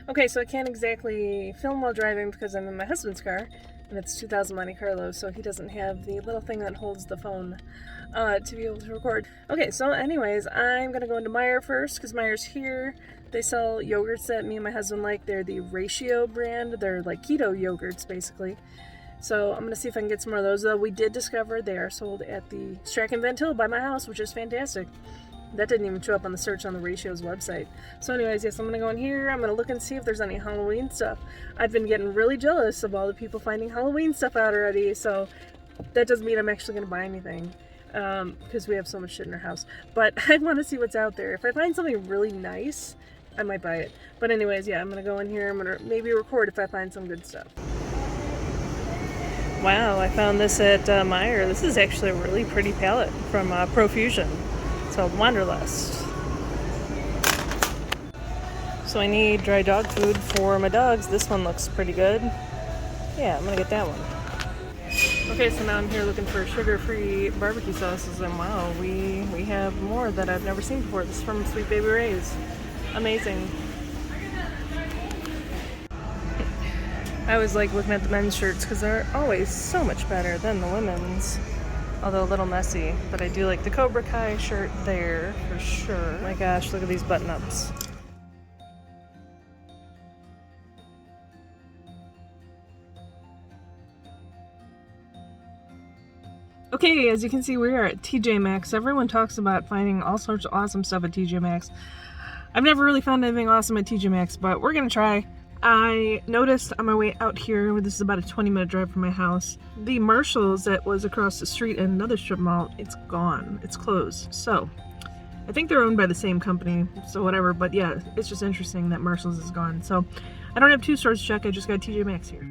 Okay, so I can't exactly film while driving because I'm in my husband's car, and it's 2000 Monte Carlo, so he doesn't have the little thing that holds the phone to be able to record. Okay, so anyways, I'm gonna go into Meijer first because Meier's here. They sell yogurts that me and my husband like. They're the Ratio brand. They're like keto yogurts, basically. So I'm gonna see if I can get some more of those. Though we did discover they are sold at the Strack and Van Til by my house, which is fantastic. That didn't even show up on the search on the Ratio's website. So anyways, yes, I'm going to go in here. I'm going to look and see if there's any Halloween stuff. I've been getting really jealous of all the people finding Halloween stuff out already. So that doesn't mean I'm actually going to buy anything because we have so much shit in our house. But I want to see what's out there. If I find something really nice, I might buy it. But anyways, yeah, I'm going to go in here. I'm going to maybe record if I find some good stuff. Wow, I found this at Meijer. This is actually a really pretty palette from Profusion. It's called Wanderlust. So I need dry dog food for my dogs. This one looks pretty good. Yeah, I'm gonna get that one. Okay, so now I'm here looking for sugar-free barbecue sauces, and wow, we have more that I've never seen before. This is from Sweet Baby Ray's. Amazing. I always like looking at the men's shirts because they're always so much better than the women's. Although a little messy, but I do like the Cobra Kai shirt there for sure. My gosh, look at these button-ups. Okay, as you can see, we are at TJ Maxx. Everyone talks about finding all sorts of awesome stuff at TJ Maxx. I've never really found anything awesome at TJ Maxx, but we're gonna try. I noticed on my way out here, this is about a 20-minute drive from my house, the Marshalls that was across the street in another strip mall, it's gone. It's closed. So, I think they're owned by the same company, so whatever, but yeah, it's just interesting that Marshalls is gone. So, I don't have two stores to check, I just got TJ Maxx here.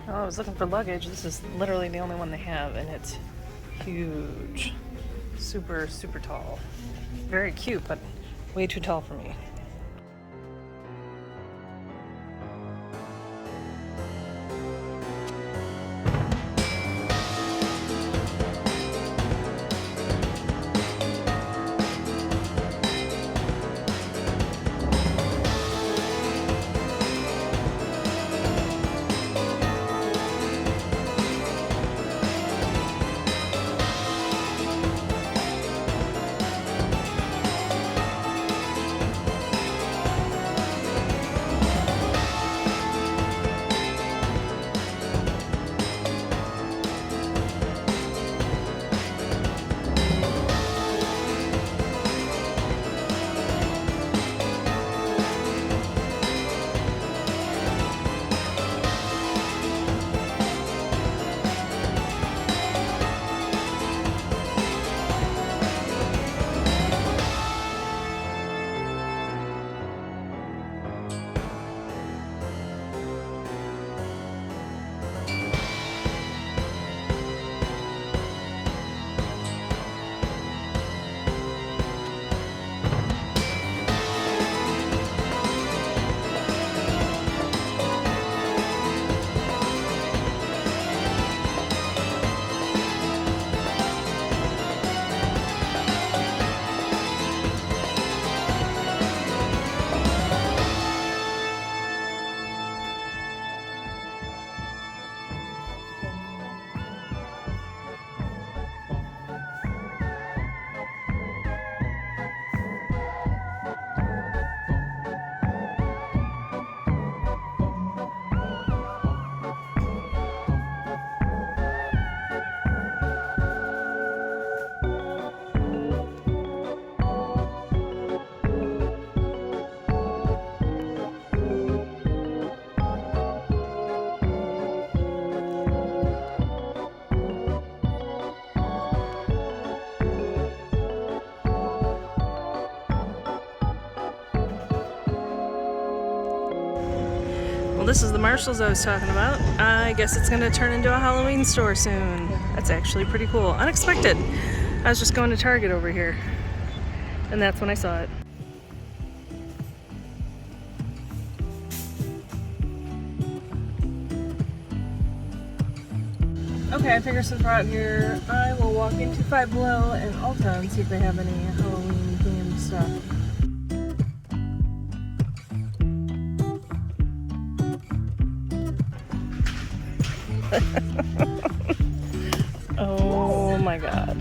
Oh, I was looking for luggage. This is literally the only one they have, and it's huge. Super, super tall. Very cute, but way too tall for me. Well, this is the Marshalls I was talking about. I guess it's gonna turn into a Halloween store soon. That's actually pretty cool. Unexpected. I was just going to Target over here, and that's when I saw it. Okay, I figure since we're out here, I will walk into Five Below and Ulta and see if they have any Halloween themed stuff. Oh my god.